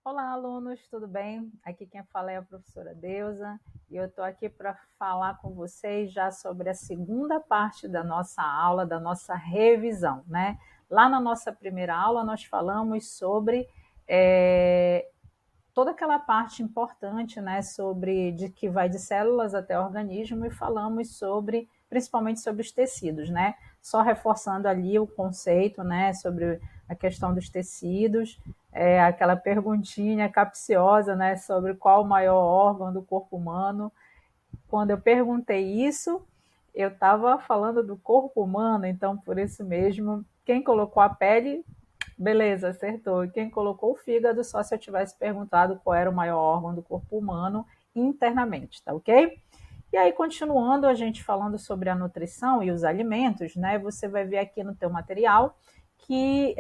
Olá, alunos, tudo bem? Aqui quem fala é a professora Deusa e eu estou aqui para falar com vocês já sobre a segunda parte da nossa aula, da nossa revisão, né? Lá na nossa primeira aula nós falamos sobre toda aquela parte importante, né, sobre de que vai de células até organismo e falamos sobre, principalmente sobre os tecidos, né? Só reforçando ali o conceito, né, sobre a questão dos tecidos, aquela perguntinha capciosa, né, sobre qual o maior órgão do corpo humano. Quando eu perguntei isso, eu estava falando do corpo humano, então por isso mesmo, quem colocou a pele, beleza, acertou. E quem colocou o fígado, só se eu tivesse perguntado qual era o maior órgão do corpo humano internamente, tá ok? E aí, continuando a gente falando sobre a nutrição e os alimentos, né? Você vai ver aqui no teu material que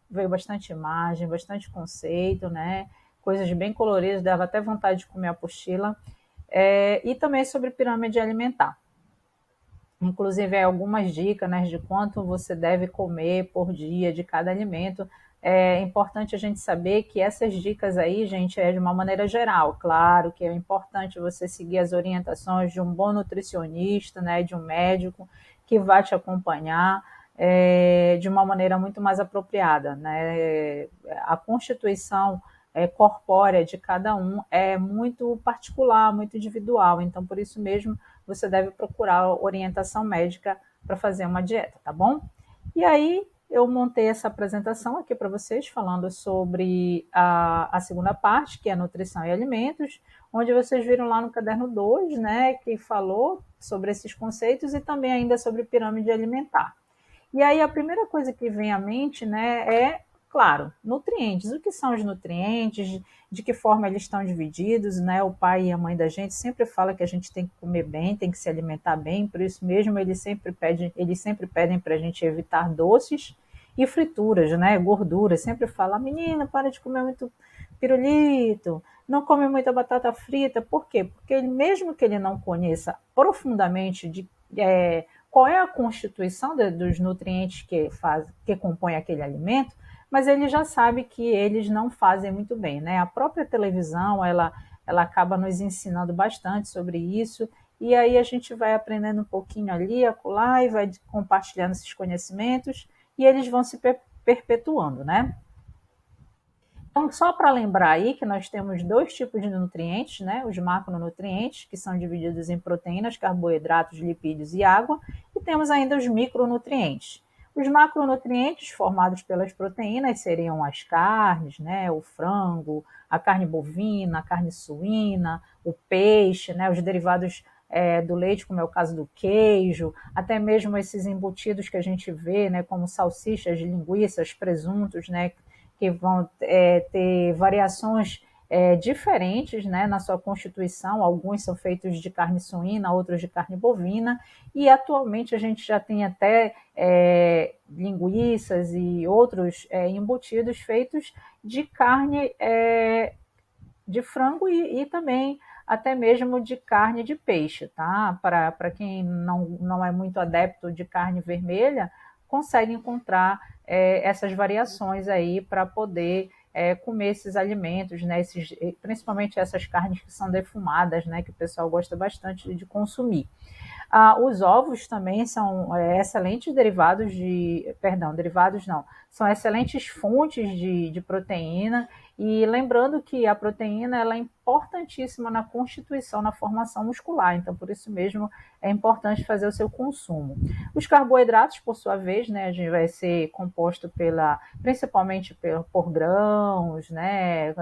veio bastante imagem, bastante conceito, né? Coisas bem coloridas, dava até vontade de comer a apostila. E também sobre pirâmide alimentar. Inclusive, algumas dicas, né, de quanto você deve comer por dia de cada alimento. É importante a gente saber que essas dicas aí, gente, é de uma maneira geral. Claro que é importante você seguir as orientações de um bom nutricionista, né, de um médico que vai te acompanhar de uma maneira muito mais apropriada, né? A constituição corpórea de cada um é muito particular, muito individual. Então, por isso mesmo, você deve procurar orientação médica para fazer uma dieta, tá bom? E aí, eu montei essa apresentação aqui para vocês, falando sobre a segunda parte, que é nutrição e alimentos, onde vocês viram lá no caderno 2, né, que falou sobre esses conceitos e também ainda sobre pirâmide alimentar. E aí a primeira coisa que vem à mente, né, é, claro, nutrientes. O que são os nutrientes? De que forma eles estão divididos, né? O pai e a mãe da gente sempre fala que a gente tem que comer bem, tem que se alimentar bem. Por isso mesmo eles sempre pedem para a gente evitar doces e frituras, né? Gorduras. Sempre fala, menina, para de comer muito pirulito, não come muita batata frita. Por quê? Porque ele, mesmo que ele não conheça profundamente qual é a constituição dos nutrientes que compõem aquele alimento, mas ele já sabe que eles não fazem muito bem, né? A própria televisão, ela acaba nos ensinando bastante sobre isso, e aí a gente vai aprendendo um pouquinho ali, acolá, e vai compartilhando esses conhecimentos, e eles vão se perpetuando, né? Então, só para lembrar aí que nós temos dois tipos de nutrientes, né? Os macronutrientes, que são divididos em proteínas, carboidratos, lipídios e água, e temos ainda os micronutrientes. Os macronutrientes formados pelas proteínas seriam as carnes, né? O frango, a carne bovina, a carne suína, o peixe, né? Os derivados do leite, como é o caso do queijo, até mesmo esses embutidos que a gente vê, né? Como salsichas, linguiças, presuntos, né? Que vão ter variações diferentes, né, na sua constituição. Alguns são feitos de carne suína, outros de carne bovina, e atualmente a gente já tem até linguiças e outros embutidos feitos de carne de frango e também até mesmo de carne de peixe, tá? Para quem não é muito adepto de carne vermelha, consegue encontrar essas variações aí para poder comer esses alimentos, né? Principalmente essas carnes que são defumadas, né? Que o pessoal gosta bastante de consumir. Os ovos também são excelentes derivados derivados não, são excelentes fontes de proteína, e lembrando que a proteína ela é importantíssima na constituição, na formação muscular, então por isso mesmo é importante fazer o seu consumo. Os carboidratos, por sua vez, né, a gente vai ser composto principalmente por grãos, né,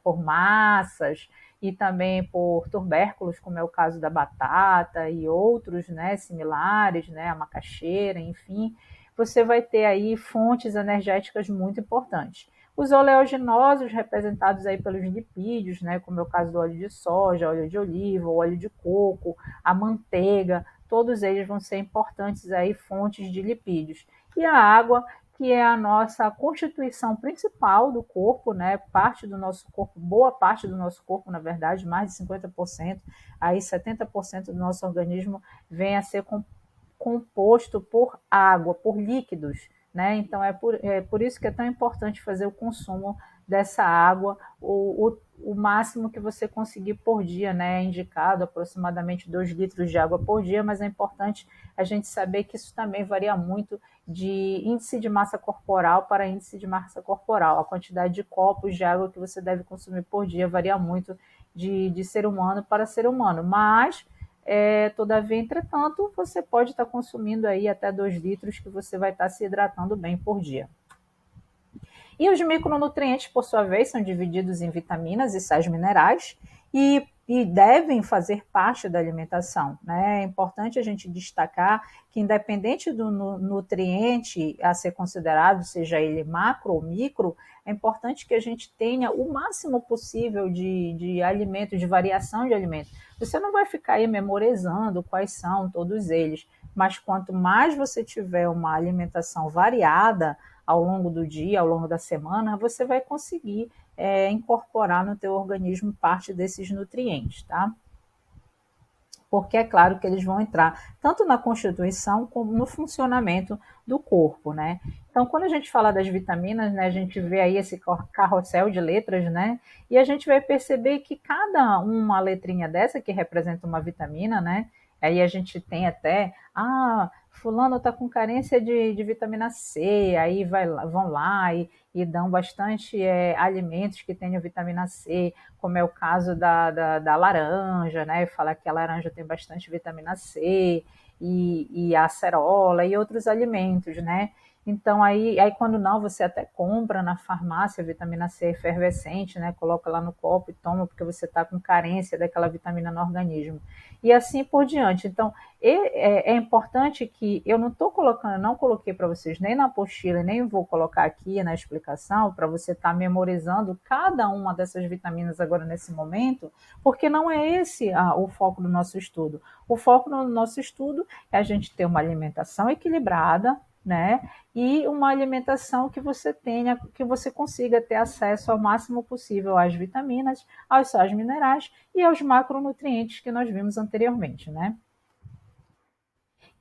por massas, e também por tubérculos, como é o caso da batata e outros, né, similares, né, a macaxeira, enfim, você vai ter aí fontes energéticas muito importantes. Os oleaginosos, representados aí pelos lipídios, né, como é o caso do óleo de soja, óleo de oliva, óleo de coco, a manteiga, todos eles vão ser importantes aí, fontes de lipídios. E a água, que é a nossa constituição principal do corpo, né? Parte do nosso corpo, boa parte do nosso corpo, na verdade, mais de 50%, aí 70% do nosso organismo vem a ser composto por água, por líquidos, né? Então é por isso que é tão importante fazer o consumo dessa água, o máximo que você conseguir por dia, né? É indicado aproximadamente 2 litros de água por dia, mas é importante a gente saber que isso também varia muito de índice de massa corporal para índice de massa corporal. A quantidade de copos de água que você deve consumir por dia varia muito de ser humano para ser humano, mas todavia, entretanto, você pode estar consumindo aí até 2 litros que você vai estar se hidratando bem por dia. E os micronutrientes, por sua vez, são divididos em vitaminas e sais minerais e devem fazer parte da alimentação, né? É importante a gente destacar que, independente do nutriente a ser considerado, seja ele macro ou micro, é importante que a gente tenha o máximo possível de alimentos, de variação de alimentos. Você não vai ficar aí memorizando quais são todos eles, mas quanto mais você tiver uma alimentação variada, ao longo do dia, ao longo da semana, você vai conseguir incorporar no teu organismo parte desses nutrientes, tá? Porque é claro que eles vão entrar tanto na constituição como no funcionamento do corpo, né? Então, quando a gente fala das vitaminas, né, a gente vê aí esse carrossel de letras, né? E a gente vai perceber que cada uma letrinha dessa que representa uma vitamina, né? Aí a gente tem até, fulano está com carência de vitamina C, aí vão lá e dão bastante alimentos que tenham vitamina C, como é o caso da laranja, né? Fala que a laranja tem bastante vitamina C e a acerola e outros alimentos, né? Então, aí quando não, você até compra na farmácia vitamina C efervescente, né? Coloca lá no copo e toma, porque você está com carência daquela vitamina no organismo. E assim por diante. Então, é importante que eu não estou colocando, não coloquei para vocês nem na apostila, nem vou colocar aqui na explicação, para você estar memorizando cada uma dessas vitaminas agora nesse momento, porque não é esse o foco do nosso estudo. O foco do nosso estudo é a gente ter uma alimentação equilibrada, né? E uma alimentação que você tenha, que você consiga ter acesso ao máximo possível às vitaminas, aos sais minerais e aos macronutrientes que nós vimos anteriormente, né?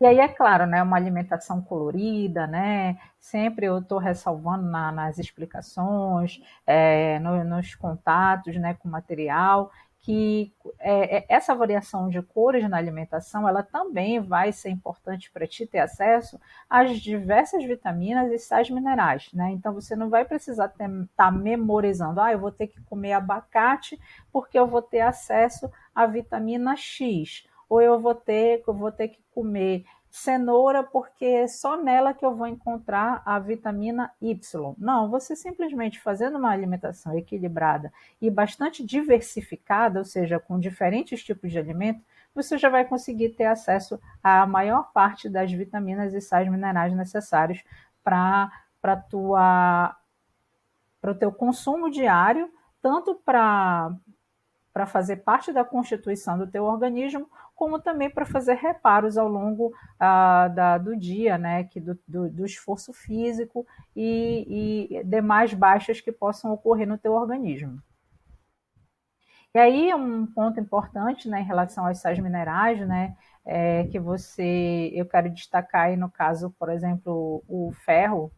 E aí, é claro, né, uma alimentação colorida, né? Sempre eu estou ressalvando nas explicações, nos contatos, né, com o material, que essa variação de cores na alimentação, ela também vai ser importante para ti ter acesso às diversas vitaminas e sais minerais, né? Então, você não vai precisar estar memorizando, eu vou ter que comer abacate porque eu vou ter acesso à vitamina X, ou eu vou ter que comer cenoura porque é só nela que eu vou encontrar a vitamina Y. Não, você simplesmente fazendo uma alimentação equilibrada e bastante diversificada, ou seja, com diferentes tipos de alimento, você já vai conseguir ter acesso à maior parte das vitaminas e sais minerais necessários para o teu consumo diário, tanto para fazer parte da constituição do teu organismo, como também para fazer reparos ao longo do dia, né, do esforço físico e demais baixas que possam ocorrer no teu organismo. E aí um ponto importante, né, em relação aos sais minerais, né, que eu quero destacar aí no caso, por exemplo, o ferro,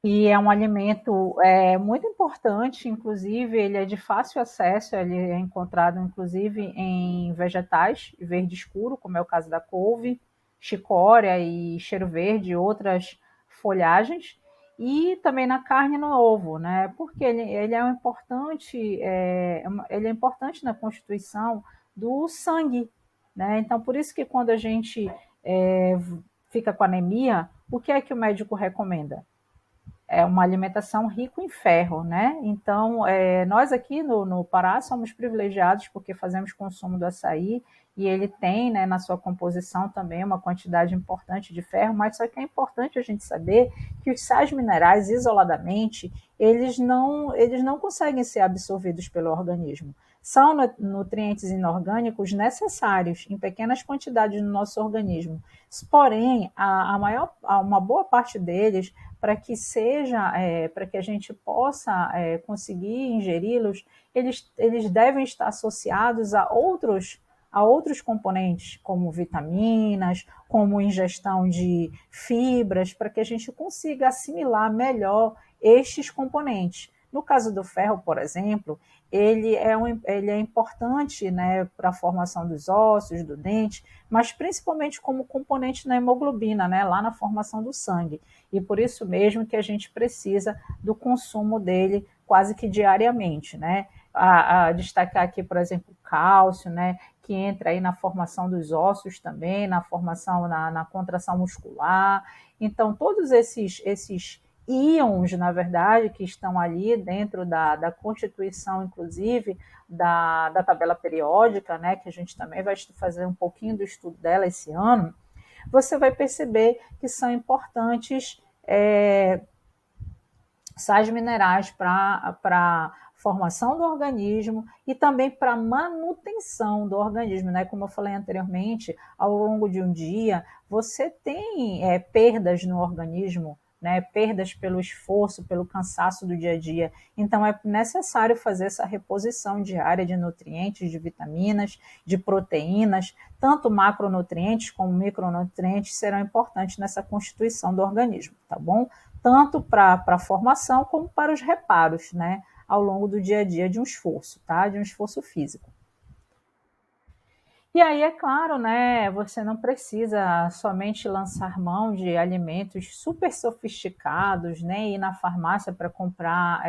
e é um alimento muito importante, inclusive ele é de fácil acesso, ele é encontrado inclusive em vegetais verde escuro, como é o caso da couve, chicória e cheiro verde e outras folhagens, e também na carne e no ovo, né? Porque ele é importante na constituição do sangue, né? Então, por isso que quando a gente fica com anemia, o que é que o médico recomenda? É uma alimentação rica em ferro, né? Então, nós aqui no Pará somos privilegiados porque fazemos consumo do açaí e ele tem, né, na sua composição também uma quantidade importante de ferro, mas só que é importante a gente saber que os sais minerais, isoladamente, eles não conseguem ser absorvidos pelo organismo. São nutrientes inorgânicos necessários em pequenas quantidades no nosso organismo. Porém, uma boa parte deles para que a gente possa conseguir ingeri-los, eles devem estar associados a outros componentes, como vitaminas, como ingestão de fibras, para que a gente consiga assimilar melhor estes componentes. No caso do ferro, por exemplo, ele é importante, né, para a formação dos ossos, do dente, mas principalmente como componente na hemoglobina, né, lá na formação do sangue. E por isso mesmo que a gente precisa do consumo dele quase que diariamente, né? A destacar aqui, por exemplo, o cálcio, né, que entra aí na formação dos ossos também, na formação, na contração muscular. Então, todos esses íons, na verdade, que estão ali dentro da constituição, inclusive, da tabela periódica, né, que a gente também vai fazer um pouquinho do estudo dela esse ano, você vai perceber que são importantes sais minerais para formação do organismo e também para manutenção do organismo, né? Como eu falei anteriormente, ao longo de um dia, você tem perdas no organismo, né? Perdas pelo esforço, pelo cansaço do dia a dia. Então, é necessário fazer essa reposição diária de nutrientes, de vitaminas, de proteínas, tanto macronutrientes como micronutrientes serão importantes nessa constituição do organismo, tá bom? Tanto para a formação como para os reparos, né, ao longo do dia a dia de um esforço, tá? De um esforço físico. E aí, é claro, né, você não precisa somente lançar mão de alimentos super sofisticados, né, ir na farmácia para comprar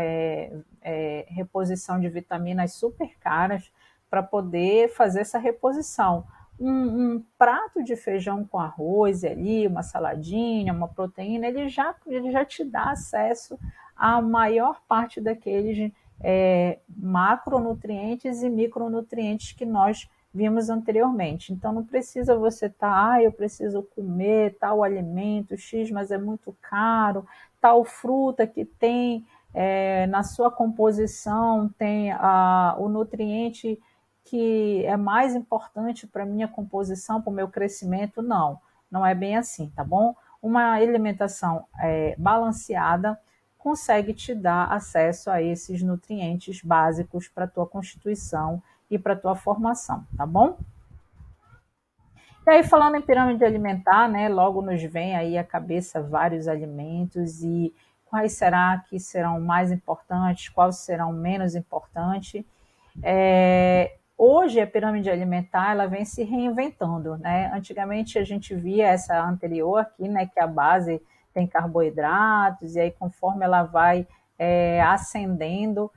reposição de vitaminas super caras para poder fazer essa reposição. Um prato de feijão com arroz ali, uma saladinha, uma proteína, ele já te dá acesso à maior parte daqueles macronutrientes e micronutrientes que nós vimos anteriormente. Então não precisa você estar, eu preciso comer tal alimento X, mas é muito caro, tal fruta que tem na sua composição tem o nutriente que é mais importante para a minha composição, para o meu crescimento. Não, não é bem assim, tá bom? Uma alimentação balanceada consegue te dar acesso a esses nutrientes básicos para a tua constituição e para a tua formação, tá bom? E aí, falando em pirâmide alimentar, né, logo nos vem aí à cabeça vários alimentos e quais será que serão mais importantes, quais serão menos importantes. Hoje a pirâmide alimentar ela vem se reinventando, né? Antigamente a gente via essa anterior aqui, né, que a base tem carboidratos e aí conforme ela vai ascendendo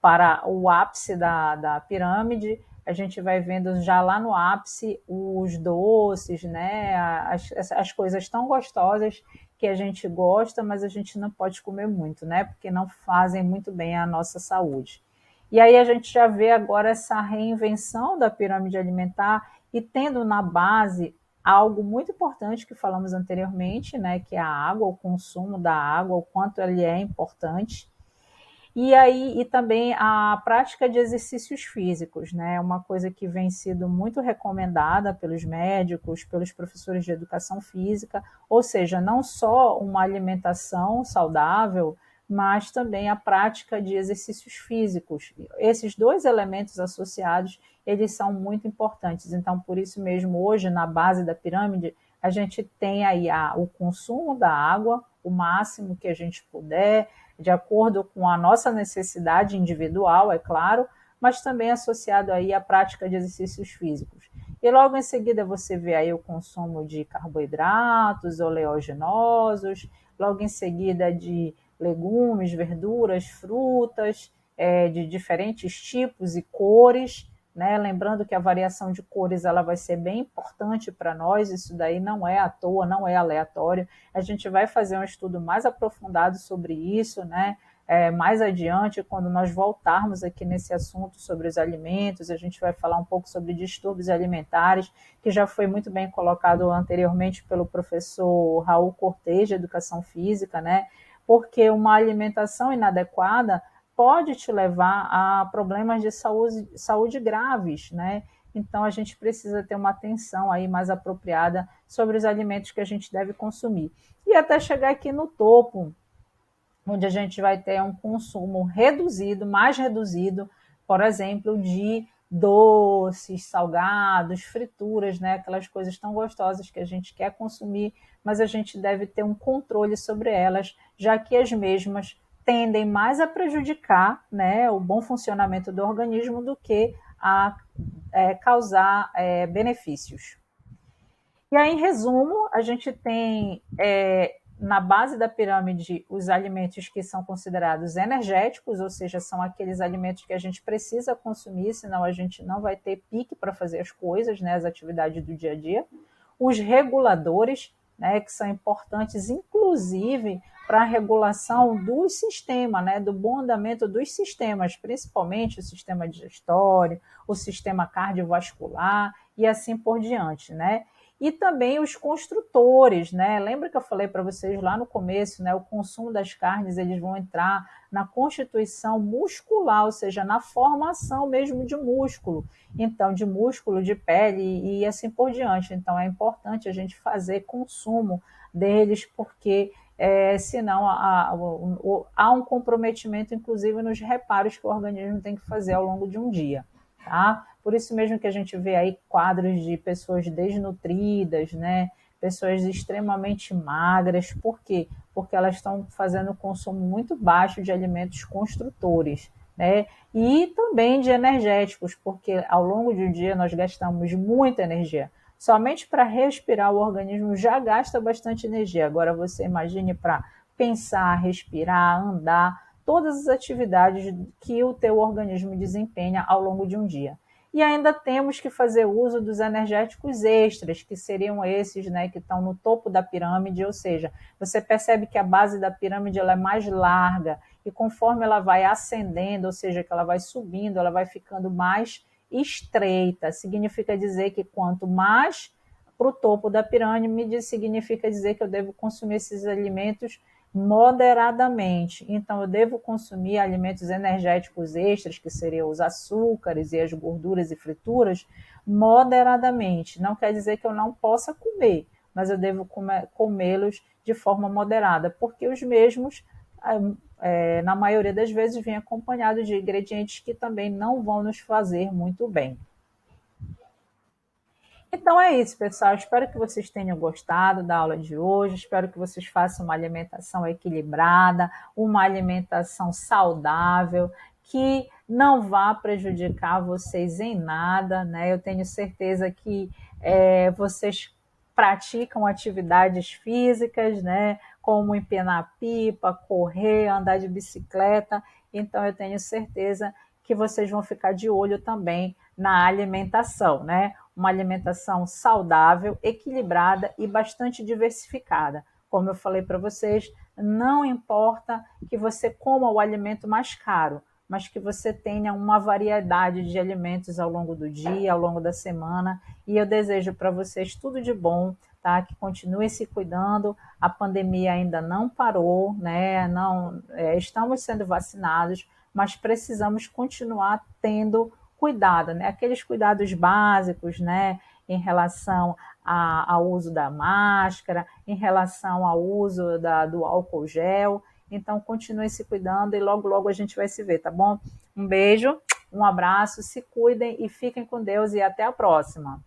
para o ápice da pirâmide, a gente vai vendo já lá no ápice os doces, né? As coisas tão gostosas que a gente gosta, mas a gente não pode comer muito, né? Porque não fazem muito bem à nossa saúde. E aí a gente já vê agora essa reinvenção da pirâmide alimentar e tendo na base algo muito importante que falamos anteriormente, né? Que é a água, o consumo da água, o quanto ele é importante e aí, e também a prática de exercícios físicos, né? Uma coisa que vem sido muito recomendada pelos médicos, pelos professores de educação física, ou seja, não só uma alimentação saudável, mas também a prática de exercícios físicos. Esses dois elementos associados, eles são muito importantes. Então, por isso mesmo, hoje, na base da pirâmide, a gente tem aí o consumo da água, o máximo que a gente puder, de acordo com a nossa necessidade individual, é claro, mas também associado aí à prática de exercícios físicos. E logo em seguida você vê aí o consumo de carboidratos, oleaginosos, logo em seguida de legumes, verduras, frutas, de diferentes tipos e cores, né? Lembrando que a variação de cores ela vai ser bem importante para nós, isso daí não é à toa, não é aleatório. A gente vai fazer um estudo mais aprofundado sobre isso, né? Mais adiante, quando nós voltarmos aqui nesse assunto sobre os alimentos, a gente vai falar um pouco sobre distúrbios alimentares, que já foi muito bem colocado anteriormente pelo professor Raul Cortez, de Educação Física, né? Porque uma alimentação inadequada pode te levar a problemas de saúde graves, né? Então a gente precisa ter uma atenção aí mais apropriada sobre os alimentos que a gente deve consumir. E até chegar aqui no topo, onde a gente vai ter um consumo reduzido, mais reduzido, por exemplo, de doces, salgados, frituras, né? Aquelas coisas tão gostosas que a gente quer consumir, mas a gente deve ter um controle sobre elas, já que as mesmas tendem mais a prejudicar, né, o bom funcionamento do organismo do que a causar benefícios. E aí, em resumo, a gente tem na base da pirâmide os alimentos que são considerados energéticos, ou seja, são aqueles alimentos que a gente precisa consumir, senão a gente não vai ter pique para fazer as coisas, né, as atividades do dia a dia. Os reguladores, né, que são importantes, inclusive, para a regulação do sistema, né, do bom andamento dos sistemas, principalmente o sistema digestório, o sistema cardiovascular e assim por diante, né? E também os construtores, né? Lembra que eu falei para vocês lá no começo, né? O consumo das carnes, eles vão entrar na constituição muscular, ou seja, na formação mesmo de músculo. Então, de músculo, de pele e assim por diante. Então, é importante a gente fazer consumo deles, porque senão há um comprometimento, inclusive, nos reparos que o organismo tem que fazer ao longo de um dia. Tá? Por isso mesmo que a gente vê aí quadros de pessoas desnutridas, né? Pessoas extremamente magras. Por quê? Porque elas estão fazendo um consumo muito baixo de alimentos construtores, né? E também de energéticos, porque ao longo do dia nós gastamos muita energia. Somente para respirar o organismo já gasta bastante energia. Agora você imagine para pensar, respirar, andar, todas as atividades que o teu organismo desempenha ao longo de um dia. E ainda temos que fazer uso dos energéticos extras, que seriam esses, né, que estão no topo da pirâmide, ou seja, você percebe que a base da pirâmide ela é mais larga, e conforme ela vai ascendendo, ou seja, que ela vai subindo, ela vai ficando mais estreita. Significa dizer que quanto mais para o topo da pirâmide, significa dizer que eu devo consumir esses alimentos moderadamente. Então, eu devo consumir alimentos energéticos extras, que seriam os açúcares e as gorduras e frituras, moderadamente. Não quer dizer que eu não possa comer, mas eu devo comê-los de forma moderada, porque os mesmos, na maioria das vezes, vêm acompanhados de ingredientes que também não vão nos fazer muito bem. Então é isso, pessoal. Espero que vocês tenham gostado da aula de hoje. Espero que vocês façam uma alimentação equilibrada, uma alimentação saudável, que não vá prejudicar vocês em nada, né? Eu tenho certeza que vocês praticam atividades físicas, né? Como empenar pipa, correr, andar de bicicleta. Então eu tenho certeza que vocês vão ficar de olho também na alimentação, né? Uma alimentação saudável, equilibrada e bastante diversificada. Como eu falei para vocês, não importa que você coma o alimento mais caro, mas que você tenha uma variedade de alimentos ao longo do dia, ao longo da semana. E eu desejo para vocês tudo de bom, tá? Que continuem se cuidando. A pandemia ainda não parou, né? Não, estamos sendo vacinados, mas precisamos continuar tendo cuidado, né? Aqueles cuidados básicos, né? Em relação ao uso da máscara, em relação ao uso do álcool gel. Então, continue se cuidando e logo, logo a gente vai se ver, tá bom? Um beijo, um abraço, se cuidem e fiquem com Deus e até a próxima.